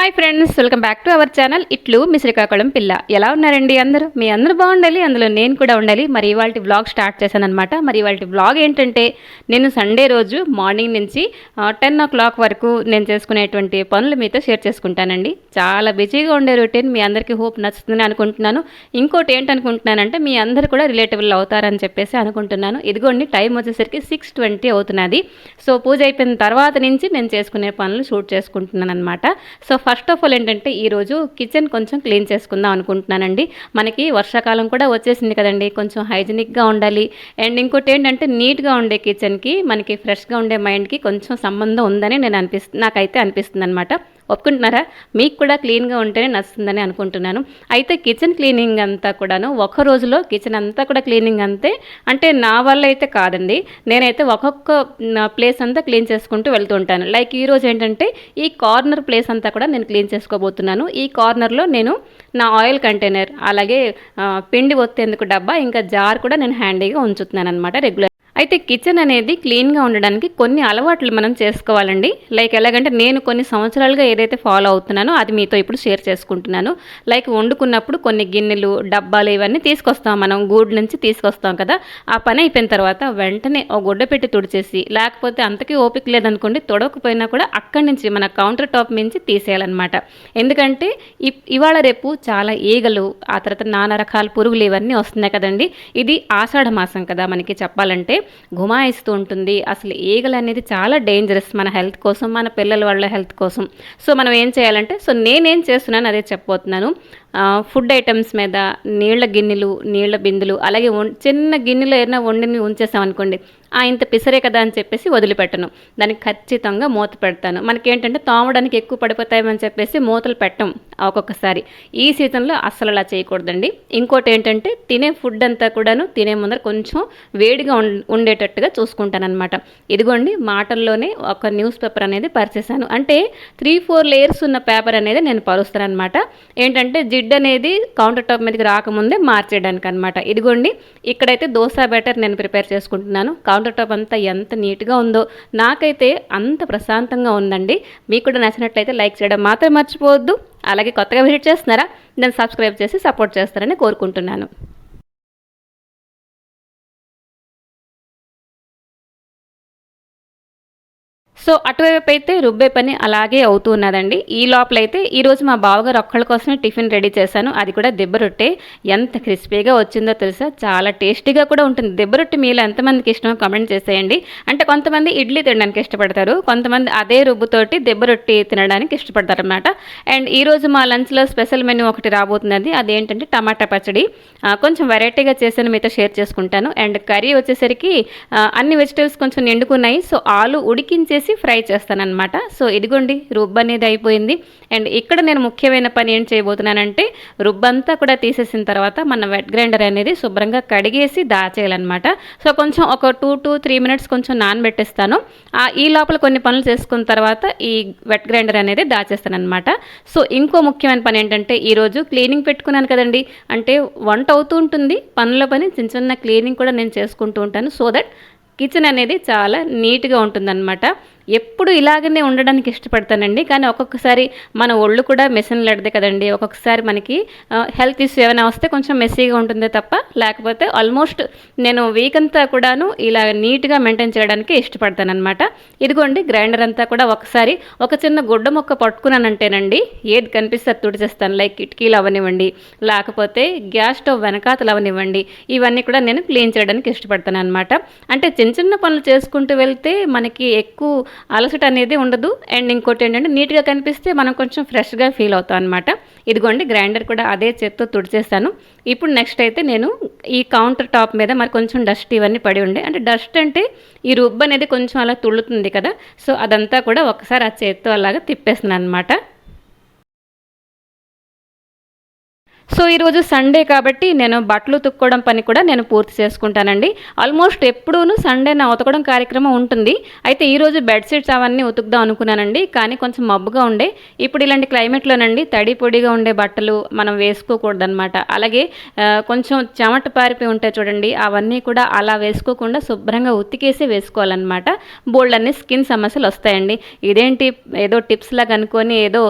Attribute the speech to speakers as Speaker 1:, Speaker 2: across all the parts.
Speaker 1: Hi friends, welcome back to our channel. ఇట్లు మీ శ్రీకాకుళం పిల్ల. ఎలా ఉన్నారండి అందరూ? మీ అందరూ బాగుండాలి, అందులో నేను కూడా ఉండాలి. మరి ఇవాళ వ్లాగ్ స్టార్ట్ చేశాను అనమాట. మరి ఇవాళ వ్లాగ్ ఏంటంటే, నేను సండే రోజు మార్నింగ్ నుంచి 10 o'clock వరకు నేను చేసుకునేటువంటి పనులు మీతో షేర్ చేసుకుంటానండి. చాలా బిజీగా ఉండే రొటీన్ మీ అందరికీ హోప్ నచ్చుతుందని అనుకుంటున్నాను. ఇంకోటి ఏంటనుకుంటున్నానంటే, మీ అందరూ కూడా రిలేటబుల్ అవుతారని చెప్పేసి అనుకుంటున్నాను. ఇదిగోండి, టైం వచ్చేసరికి 6:20 అవుతున్నది. సో పూజ అయిపోయిన తర్వాత నుంచి నేను చేసుకునే పనులు షూట్ చేసుకుంటున్నాను అనమాట. సో ఫస్ట్ ఆఫ్ ఆల్ ఏంటంటే, ఈరోజు కిచెన్ కొంచెం క్లీన్ చేసుకుందాం అనుకుంటున్నానండి. మనకి వర్షాకాలం కూడా వచ్చేసింది కదండి, కొంచెం హైజీనిక్గా ఉండాలి. అండ్ ఇంకోటి ఏంటంటే, నీట్గా ఉండే కిచెన్కి మనకి ఫ్రెష్గా ఉండే మైండ్కి కొంచెం సంబంధం ఉందని నాకైతే అనిపిస్తుంది అనమాట. ఒప్పుకుంటున్నారా? మీకు కూడా క్లీన్గా ఉంటేనే నచ్చుతుందని అనుకుంటున్నాను. అయితే కిచెన్ క్లీనింగ్ అంతా కూడాను ఒక రోజులో కిచెన్ అంతా కూడా క్లీనింగ్ అంతే అంటే నా వల్ల అయితే కాదండి. నేనైతే ఒక్కొక్క ప్లేస్ అంతా క్లీన్ చేసుకుంటూ వెళ్తూ ఉంటాను. లైక్ ఈరోజు ఏంటంటే, ఈ కార్నర్ ప్లేస్ అంతా కూడా నేను క్లీన్ చేసుకోబోతున్నాను. ఈ కార్నర్లో నేను నా ఆయిల్ కంటైనర్, అలాగే పిండి ఒత్తేందుకు డబ్బా, ఇంకా జార్ కూడా నేను హ్యాండీగా ఉంచుతున్నాను అనమాట రెగ్యులర్. అయితే కిచెన్ అనేది క్లీన్గా ఉండడానికి కొన్ని అలవాట్లు మనం చేసుకోవాలండి. లైక్ ఎలాగంటే, నేను కొన్ని సంవత్సరాలుగా ఏదైతే ఫాలో అవుతున్నానో అది మీతో ఇప్పుడు షేర్ చేసుకుంటున్నాను. లైక్ వండుకున్నప్పుడు కొన్ని గిన్నెలు, డబ్బాలు ఇవన్నీ తీసుకొస్తాం, మనం గూడు నుంచి తీసుకొస్తాం కదా. ఆ పని అయిపోయిన తర్వాత వెంటనే ఒక గుడ్డ పెట్టి తుడిచేసి, లేకపోతే అంతకీ ఓపిక లేదనుకోండి, తొడవకపోయినా కూడా అక్కడి నుంచి మన కౌంటర్ టాప్ నుంచి తీసేయాలన్నమాట. ఎందుకంటే ఇవాళ రేపు చాలా ఈగలు, ఆ తర్వాత నానా రకాల పురుగులు ఇవన్నీ వస్తున్నాయి కదండి. ఇది ఆషాఢ మాసం కదా, మనకి చెప్పాలంటే గుమాయిస్తూ ఉంటుంది. అసలు ఈగలు అనేది చాలా డేంజరస్ మన హెల్త్ కోసం, మన పిల్లల వాళ్ళ హెల్త్ కోసం. సో మనం ఏం చేయాలంటే, సో నేనేం చేస్తున్నాను అదే చెప్పబోతున్నాను. ఫుడ్ ఐటమ్స్ మీద నీళ్ల గిన్నెలు, నీళ్ల బిందులు, అలాగే చిన్న గిన్నెలో ఏదైనా వండిని ఉంచేసామనుకోండి, ఇంత పిసరే కదా అని చెప్పేసి వదిలిపెట్టను. దానికి ఖచ్చితంగా మూత పెడతాను. మనకేంటంటే తోమడానికి ఎక్కువ పడిపోతాయని చెప్పేసి మూతలు పెట్టం ఒక్కొక్కసారి. ఈ సీజన్లో అస్సలు అలా చేయకూడదండి. ఇంకోటి ఏంటంటే, తినే ఫుడ్ అంతా కూడాను తినే ముందర కొంచెం వేడిగా ఉండేటట్టుగా చూసుకుంటానమాట. ఇదిగోండి, మాటల్లోనే ఒక న్యూస్ పేపర్ అనేది పరిచేశాను. అంటే 3-4 లేయర్స్ ఉన్న పేపర్ అనేది నేను పరుస్తాను అనమాట. ఏంటంటే, జిడ్ అనేది కౌంటర్ టాప్ మీదకి రాకముందే మార్చేయడానికి అనమాట. ఇదిగోండి, ఇక్కడైతే దోశ బ్యాటర్ నేను ప్రిపేర్ చేసుకుంటున్నాను. కౌంటర్ టాప్ అంతా ఎంత నీట్గా ఉందో, నాకైతే అంత ప్రశాంతంగా ఉందండి. మీకు కూడా నచ్చినట్లయితే లైక్ చేయడం మాత్రం మర్చిపోవద్దు. అలాగే కొత్తగా విజిట్ చేస్తున్నారా, నేను సబ్స్క్రైబ్ చేసి సపోర్ట్ చేస్తారని కోరుకుంటున్నాను. సో అటువైపు అయితే రుబ్బే పని అలాగే అవుతూ ఉన్నదండి. ఈ లోపలైతే ఈరోజు మా బావగారు ఒక్కళ్ళ కోసమే టిఫిన్ రెడీ చేశాను. అది కూడా దెబ్బ రొట్టె. ఎంత క్రిస్పీగా వచ్చిందో తెలుసా, చాలా టేస్టీగా కూడా ఉంటుంది. దెబ్బ రొట్టె మీలో ఎంతమందికి ఇష్టమో కామెంట్ చేసేయండి. అంటే కొంతమంది ఇడ్లీ తినడానికి ఇష్టపడతారు, కొంతమంది అదే రుబ్బుతోటి దెబ్బ రొట్టె తినడానికి ఇష్టపడతారు అనమాట. అండ్ ఈరోజు మా లంచ్లో స్పెషల్ మెనూ ఒకటి రాబోతున్నది. అదేంటంటే టమాటా పచ్చడి. కొంచెం వెరైటీగా చేశాను, మీతో షేర్ చేసుకుంటాను. అండ్ కర్రీ వచ్చేసరికి అన్ని వెజిటేబుల్స్ కొంచెం నిండుకున్నాయి. సో ఆలు ఉడికించేసి ఫ్రై చేస్తానన్నమాట. సో ఇదిగోండి, రుబ్బు అనేది అయిపోయింది. అండ్ ఇక్కడ నేను ముఖ్యమైన పని ఏం చేయబోతున్నానంటే, రుబ్బంతా కూడా తీసేసిన తర్వాత మన వెట్ గ్రైండర్ అనేది శుభ్రంగా కడిగేసి దాచేయాలన్నమాట. సో కొంచెం ఒక 2 to 3 minutes కొంచెం నానబెట్టేస్తాను. ఈ లోపల కొన్ని పనులు చేసుకున్న తర్వాత ఈ వెట్ గ్రైండర్ అనేది దాచేస్తానన్నమాట. సో ఇంకో ముఖ్యమైన పని ఏంటంటే, ఈరోజు క్లీనింగ్ పెట్టుకున్నాను కదండి. అంటే వంట అవుతూ ఉంటుంది, పనుల పని చిన్న చిన్న క్లీనింగ్ కూడా నేను చేసుకుంటూ ఉంటాను. సో దట్ కిచెన్ అనేది చాలా నీట్గా ఉంటుందన్నమాట. ఎప్పుడు ఇలాగనే ఉండడానికి ఇష్టపడతానండి. కానీ ఒక్కొక్కసారి మన ఒళ్ళు కూడా మెషిన్లెడదే కదండి. ఒక్కొక్కసారి మనకి హెల్త్ ఇష్యూ ఏమైనా వస్తే కొంచెం మెస్సీగా ఉంటుందే తప్ప, లేకపోతే ఆల్మోస్ట్ నేను వీక్ అంతా కూడాను ఇలా నీట్గా మెయింటైన్ చేయడానికి ఇష్టపడతానమాట. ఇదిగోండి, గ్రైండర్ అంతా కూడా ఒకసారి ఒక చిన్న గుడ్డ మొక్క పట్టుకున్నానంటేనండి, ఏది కనిపిస్తే అది తుడిచేస్తాను. లైక్ కిటికీలు అవనివ్వండి, లేకపోతే గ్యాస్ స్టవ్ వెనకాతలు అవనివ్వండి, ఇవన్నీ కూడా నేను క్లీన్ చేయడానికి ఇష్టపడతాను అనమాట. అంటే చిన్న చిన్న పనులు చేసుకుంటూ వెళ్తే మనకి ఎక్కువ అలసట అనేది ఉండదు. అండ్ ఇంకోటి ఏంటంటే, నీట్గా కనిపిస్తే మనం కొంచెం ఫ్రెష్గా ఫీల్ అవుతాం అనమాట. ఇదిగోండి, గ్రైండర్ కూడా అదే చేత్తో తుడిచేస్తాను. ఇప్పుడు నెక్స్ట్ అయితే నేను ఈ కౌంటర్ టాప్ మీద మరి కొంచెం డస్ట్ ఇవన్నీ పడి ఉండే, అంటే డస్ట్ అంటే ఈ రుబ్బు అనేది కొంచెం అలా తుళ్ళుతుంది కదా. సో అదంతా కూడా ఒకసారి ఆ చేత్తో అలాగా తిప్పేస్తున్నాను అనమాట. సో ఈరోజు సండే కాబట్టి నేను బట్టలు ఉతుక్కోవడం పని కూడా నేను పూర్తి చేసుకుంటానండి. ఆల్మోస్ట్ ఎప్పుడూను సండే నా ఉతకడం కార్యక్రమం ఉంటుంది. అయితే ఈరోజు బెడ్షీట్స్ అవన్నీ ఉతుకుదాం అనుకున్నానండి, కానీ కొంచెం మబ్బుగా ఉండే. ఇప్పుడు ఇలాంటి క్లైమేట్లోనండి తడి పొడిగా ఉండే బట్టలు మనం వేసుకోకూడదనమాట. అలాగే కొంచెం చెమట పారిపోయి ఉంటాయి చూడండి, అవన్నీ కూడా అలా వేసుకోకుండా శుభ్రంగా ఉతికేసి వేసుకోవాలన్నమాట. బోల్డ్ స్కిన్ సమస్యలు వస్తాయండి. ఇదేంటి ఏదో టిప్స్ లాగా అనుకొని ఏదో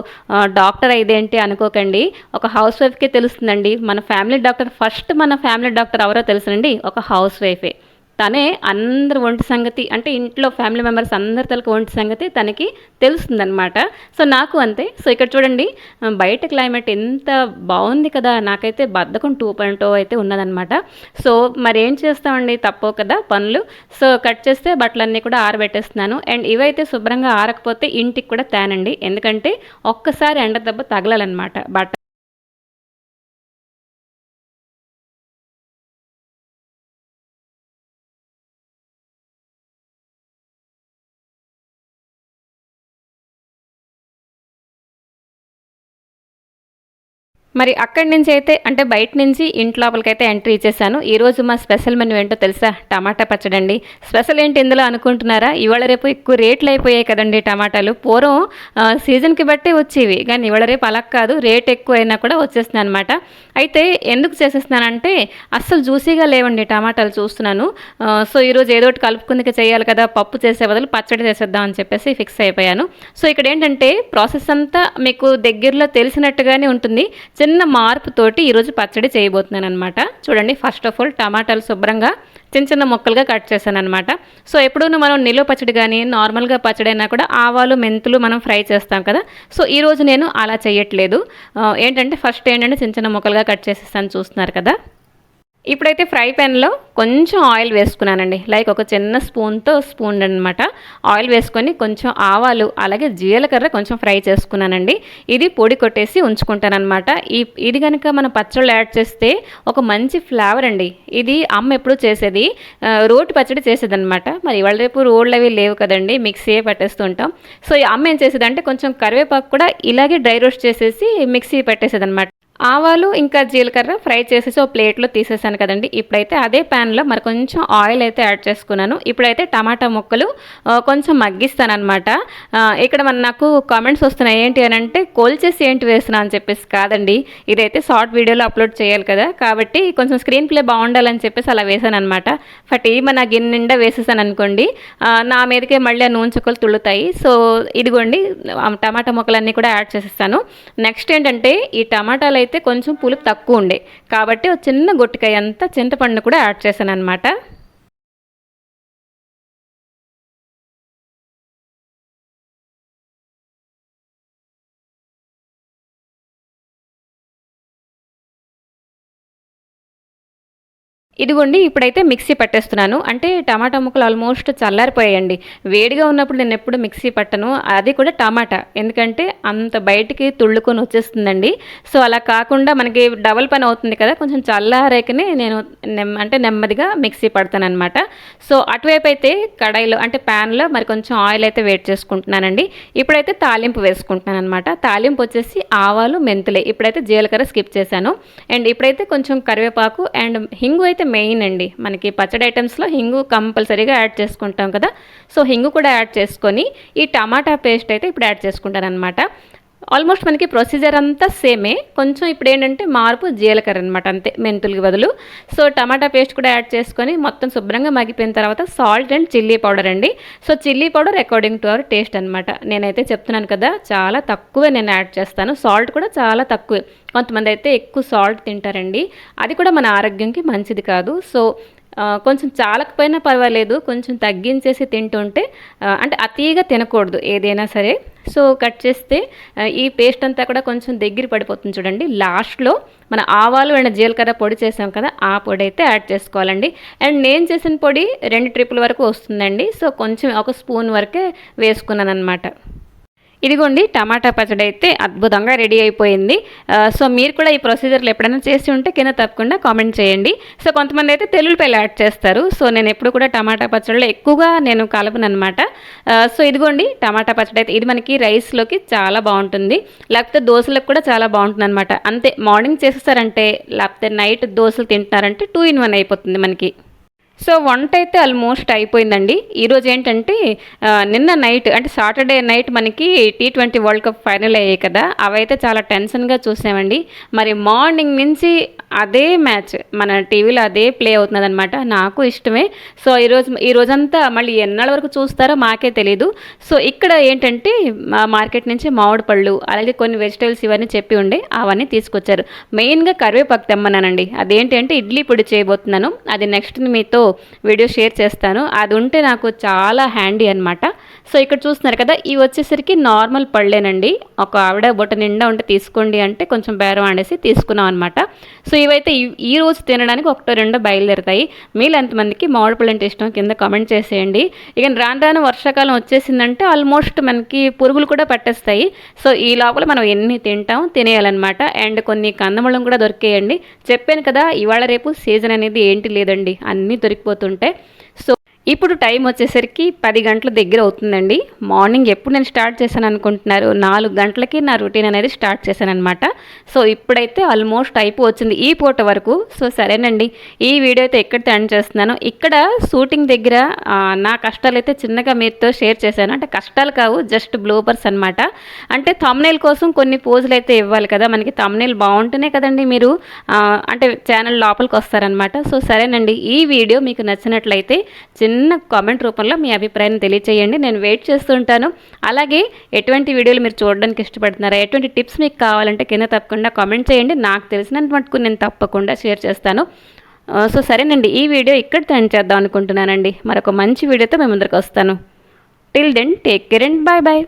Speaker 1: డాక్టర్ ఇదేంటి అనుకోకండి. ఒక హౌస్ వైఫ్కే తెలుస్తుందండి. మన ఫ్యామిలీ డాక్టర్ ఎవరో తెలుసునండి, ఒక హౌస్ వైఫే. తనే అందరు ఒంటి సంగతి, అంటే ఇంట్లో ఫ్యామిలీ మెంబర్స్ అందరి తలకు ఒంటి సంగతి తనకి తెలుస్తుందనమాట. సో నాకు అంతే. సో ఇక్కడ చూడండి బయట క్లైమేట్ ఎంత బాగుంది కదా, నాకైతే బద్ధకం 2.0 అయితే ఉన్నదనమాట. సో మరి ఏం చేస్తామండి, తప్పవు కదా పనులు. సో కట్ చేస్తే బట్టలన్నీ కూడా ఆరబెట్టేస్తున్నాను. అండ్ ఇవైతే శుభ్రంగా ఆరకపోతే ఇంటికి కూడా తేనండి, ఎందుకంటే ఒక్కసారి ఎండ దెబ్బ తగలాలన్నమాట బట్ట. మరి అక్కడి నుంచి అయితే అంటే బయట నుంచి ఇంటి లోపలికైతే ఎంట్రీ ఇచ్చేసాను. ఈరోజు మా స్పెషల్ మెనూ ఏంటో తెలుసా, టమాటా పచ్చడి అండి. స్పెషల్ ఏంటి ఇందులో అనుకుంటున్నారా, ఇవాళ రేపు ఎక్కువ రేట్లు అయిపోయాయి కదండి టమాటాలు. పూర్వం సీజన్కి బట్టే వచ్చేవి, కానీ ఇవాళ రేపు అలా కాదు, రేట్ ఎక్కువ అయినా కూడా వచ్చేస్తున్నాయి అనమాట. అయితే ఎందుకు చేసేస్తున్నానంటే అస్సలు జ్యూసీగా లేవండి టమాటాలు చూస్తున్నాను. సో ఈరోజు ఏదో ఒకటి కలుపుకుందుకు చేయాలి కదా, పప్పు చేసే బదులు పచ్చడి చేసేద్దాం అని చెప్పేసి ఫిక్స్ అయిపోయాను. సో ఇక్కడ ఏంటంటే ప్రాసెస్ అంతా మీకు దగ్గరలో తెలిసినట్టుగానే ఉంటుంది. చిన్న మార్పుతోటి ఈరోజు పచ్చడి చేయబోతున్నాను అనమాట. చూడండి, ఫస్ట్ ఆఫ్ ఆల్ టమాటాలు శుభ్రంగా చిన్న చిన్న ముక్కలుగా కట్ చేశాను అనమాట. సో ఎప్పుడూ మనం నిలువ పచ్చడి కానీ నార్మల్గా పచ్చడి అయినా కూడా ఆవాలు మెంతులు మనం ఫ్రై చేస్తాం కదా. సో ఈరోజు నేను అలా చేయట్లేదు. ఏంటంటే ఫస్ట్ ఏంటంటే చిన్న చిన్న ముక్కలుగా కట్ చేసేస్తాను, చూస్తున్నారు కదా. ఇప్పుడైతే ఫ్రై ప్యాన్లో కొంచెం ఆయిల్ వేసుకున్నానండి, లైక్ ఒక చిన్న స్పూన్ అనమాట ఆయిల్ వేసుకొని కొంచెం ఆవాలు అలాగే జీలకర్ర కొంచెం ఫ్రై చేసుకున్నానండి. ఇది పొడి కొట్టేసి ఉంచుకుంటానమాట. ఇది కనుక మన పచ్చళ్ళు యాడ్ చేస్తే ఒక మంచి ఫ్లేవర్ అండి. ఇది అమ్మ ఎప్పుడు చేసేది, రోటి పచ్చడి చేసేదనమాట. మరి ఇవాళ రేపు రోడ్లు అవి లేవు కదండి, మిక్సీ పట్టేస్తూ ఉంటాం. సో ఈ అమ్మ ఏం చేసేదంటే కొంచెం కరివేపాకు కూడా ఇలాగే డ్రై రోస్ట్ చేసేసి మిక్సీ పెట్టేసేదనమాట. ఆవాలు ఇంకా జీలకర్ర ఫ్రై చేసేసి ఒక ప్లేట్లో తీసేసాను కదండి. ఇప్పుడైతే అదే ప్యాన్లో మరి కొంచెం ఆయిల్ అయితే యాడ్ చేసుకున్నాను. ఇప్పుడైతే టమాటా ముక్కలు కొంచెం మగ్గిస్తాను అనమాట. ఇక్కడ నాకు కామెంట్స్ వస్తున్నాయి, ఏంటి అని అంటే కోల్చేసి ఏంటి వేస్తున్నా అని చెప్పేసి. కాదండి, ఇదైతే షార్ట్ వీడియోలో అప్లోడ్ చేయాలి కదా, కాబట్టి కొంచెం స్క్రీన్ ప్లే బాగుండాలని చెప్పేసి అలా వేసాను అనమాట. నా గిన్నె నిండా వేసేసాను అనుకోండి, నా మీదకే మళ్ళీ ఆ నూనె చుక్కలు తుళ్ళుతాయి. సో ఇదిగోండి టమాటా ముక్కలన్నీ కూడా యాడ్ చేసేస్తాను. నెక్స్ట్ ఏంటంటే ఈ టమాటాలు అయితే కొంచెం పులుపు తక్కువ ఉండే కాబట్టి ఒక చిన్న గొట్టికాయ అంతా చింతపండు కూడా యాడ్ చేశాను అనమాట. ఇదిగోండి ఇప్పుడైతే మిక్సీ పట్టేస్తున్నాను. అంటే టమాటా ముక్కలు ఆల్మోస్ట్ చల్లారిపోయాయండి. వేడిగా ఉన్నప్పుడు నేను ఎప్పుడు మిక్సీ పట్టను, అది కూడా టమాటా, ఎందుకంటే అంత బయటికి తుళ్ళుకొని వచ్చేస్తుందండి. సో అలా కాకుండా మనకి డబల్ పని అవుతుంది కదా, కొంచెం చల్లారేకనే నేను నెమ్మదిగా మిక్సీ పడతాను అనమాట. సో అటువైపు అయితే కడాయిలో అంటే ప్యాన్లో మరి కొంచెం ఆయిల్ అయితే వేడి చేసుకుంటున్నానండి. ఇప్పుడైతే తాలింపు వేసుకుంటున్నాను అనమాట. తాలింపు వచ్చేసి ఆవాలు మెంతులే, ఇప్పుడైతే జీలకర్ర స్కిప్ చేశాను. అండ్ ఇప్పుడైతే కొంచెం కరివేపాకు అండ్ హింగు అయితే మెయిన్ అండి. మనకి పచ్చడి ఐటమ్స్లో హింగు కంపల్సరీగా యాడ్ చేసుకుంటాం కదా. సో హింగు కూడా యాడ్ చేసుకొని ఈ టమాటా పేస్ట్ అయితే ఇప్పుడు యాడ్ చేసుకుంటాను అనమాట. ఆల్మోస్ట్ మనకి ప్రొసీజర్ అంతా సేమే, కొంచెం ఇప్పుడు ఏంటంటే మార్పు జీలకర్ర అనమాట, అంతే మెంతులకి బదులు. సో టమాటా పేస్ట్ కూడా యాడ్ చేసుకొని మొత్తం శుభ్రంగా మగ్గిపోయిన తర్వాత సాల్ట్ అండ్ చిల్లీ పౌడర్ అండి. So chilli powder according to our taste అనమాట. నేనైతే చెప్తున్నాను కదా, చాలా తక్కువే నేను యాడ్ చేస్తాను. సాల్ట్ కూడా చాలా తక్కువే. కొంతమంది అయితే ఎక్కువ సాల్ట్ తింటారండి, అది కూడా మన ఆరోగ్యంకి మంచిది కాదు. సో కొంచెం చాలకపోయినా పర్వాలేదు, కొంచెం తగ్గించేసి తింటుంటే, అంటే అతిగా తినకూడదు ఏదైనా సరే. సో కట్ చేస్తే ఈ పేస్ట్ అంతా కూడా కొంచెం దగ్గర పడిపోతుంది చూడండి. లాస్ట్లో మన ఆవాలు అండ్ జీలకర్ర పొడి చేసాం కదా, ఆ పొడి అయితే యాడ్ చేసుకోవాలండి. అండ్ నేను చేసిన పొడి 2 ట్రిప్పుల వరకు వస్తుందండి. సో కొంచెం ఒక స్పూన్ వరకే వేసుకున్నాను అనమాట. ఇదిగోండి టమాటా పచ్చడి అయితే అద్భుతంగా రెడీ అయిపోయింది. సో మీరు కూడా ఈ ప్రొసీజర్లు ఎప్పుడైనా చేసి ఉంటే కింద తప్పకుండా కామెంట్ చేయండి. సో కొంతమంది అయితే తెల్లుల్లిపాయలు యాడ్ చేస్తారు. సో నేను ఎప్పుడు కూడా టమాటా పచ్చడిలో ఎక్కువగా నేను కలపను అనమాట. సో ఇదిగోండి టమాటా పచ్చడి అయితే ఇది మనకి రైస్లోకి చాలా బాగుంటుంది, లేకపోతే దోశలకు కూడా చాలా బాగుంటుంది అనమాట. అంతే, మార్నింగ్ చేసేసారంటే లేకపోతే నైట్ దోశలు తింటున్నారంటే 2 in 1 అయిపోతుంది మనకి. సో వంట అయితే ఆల్మోస్ట్ అయిపోయిందండి. ఈరోజు ఏంటంటే నిన్న నైట్ అంటే సాటర్డే నైట్ మనకి T20 వరల్డ్ కప్ ఫైనల్ అయ్యాయి కదా, అవైతే చాలా టెన్షన్గా చూసామండి. మరి మార్నింగ్ నుంచి అదే మ్యాచ్ మన టీవీలో అదే ప్లే అవుతుంది అనమాట. నాకు ఇష్టమే. సో ఈ రోజంతా మళ్ళీ ఎన్నాళ్ళ వరకు చూస్తారో మాకే తెలీదు. సో ఇక్కడ ఏంటంటే మార్కెట్ నుంచి మామిడి పళ్ళు అలాగే కొన్ని వెజిటేబుల్స్ ఇవన్నీ చెప్పి ఉండే అవన్నీ తీసుకొచ్చారు. మెయిన్గా కరివేపాకు తెమ్మన్నానండి. అదేంటి అంటే ఇడ్లీ పొడి చేయబోతున్నాను, అది నెక్స్ట్ మీతో వీడియో షేర్ చేస్తాను. అది ఉంటే నాకు చాలా హ్యాండీ అనమాట. సో ఇక్కడ చూస్తున్నారు కదా, ఇవి వచ్చేసరికి నార్మల్ పళ్ళేనండి. ఒక ఆవిడ బొట్ట నిండా ఉంటే తీసుకోండి అంటే కొంచెం బేరం ఆడేసి తీసుకున్నాం అనమాట. సో ఇవైతే ఈ రోజు తినడానికి ఒకటో రెండో బయలుదేరుతాయి. మీరు ఎంతమందికి మామిడి పళ్ళు అంటే ఇష్టం కింద కామెంట్ చేసేయండి. ఇక రాను వర్షాకాలం వచ్చేసిందంటే ఆల్మోస్ట్ మనకి పురుగులు కూడా పట్టేస్తాయి. సో ఈ లోపల మనం ఎన్ని తినేయాలన్నమాట. అండ్ కొన్ని కందమూలం కూడా దొరికేయండి. చెప్పాను కదా, ఇవాళ రేపు సీజన్ అనేది ఏంటి లేదండి, అన్నీ దొరికిపోతుంటాయి. సో ఇప్పుడు టైం వచ్చేసరికి 10 గంటల దగ్గర అవుతుందండి. మార్నింగ్ ఎప్పుడు నేను స్టార్ట్ చేశాను అనుకుంటున్నారు, 4 గంటలకి నా రొటీన్ అనేది స్టార్ట్ చేశాను అనమాట. సో ఇప్పుడైతే ఆల్మోస్ట్ అయిపోవచ్చింది ఈ పూట వరకు. సో సరేనండి, ఈ వీడియో అయితే ఎక్కడ ఎండ్ చేస్తున్నాను. ఇక్కడ షూటింగ్ దగ్గర నా కష్టాలు అయితే చిన్నగా మీతో షేర్ చేశాను. అంటే కష్టాలు కావు, జస్ట్ బ్లూపర్స్ అనమాట. అంటే థంబ్నెయిల్ కోసం కొన్ని పోజులు అయితే ఇవ్వాలి కదా, మనకి థంబ్నెయిల్ బాగుంటేనే కదండి మీరు అంటే ఛానల్ లోపలికి వస్తారనమాట. సో సరేనండి, ఈ వీడియో మీకు నచ్చినట్లయితే చిన్న కామెంట్ రూపంలో మీ అభిప్రాయాన్ని తెలియచేయండి. నేను వెయిట్ చేస్తుంటాను. అలాగే ఎటువంటి వీడియోలు మీరు చూడడానికి ఇష్టపడుతున్నారా, ఎటువంటి టిప్స్ మీకు కావాలంటే కింద తప్పకుండా కామెంట్ చేయండి. నాకు తెలిసినంత మటుకు నేను తప్పకుండా షేర్ చేస్తాను. సో సరేనండి, ఈ వీడియో ఇక్కడ ఎండ్ చేద్దాం అనుకుంటున్నానండి. మరొక మంచి వీడియోతో మేము ముందరికి వస్తాను. Till then take care and bye bye.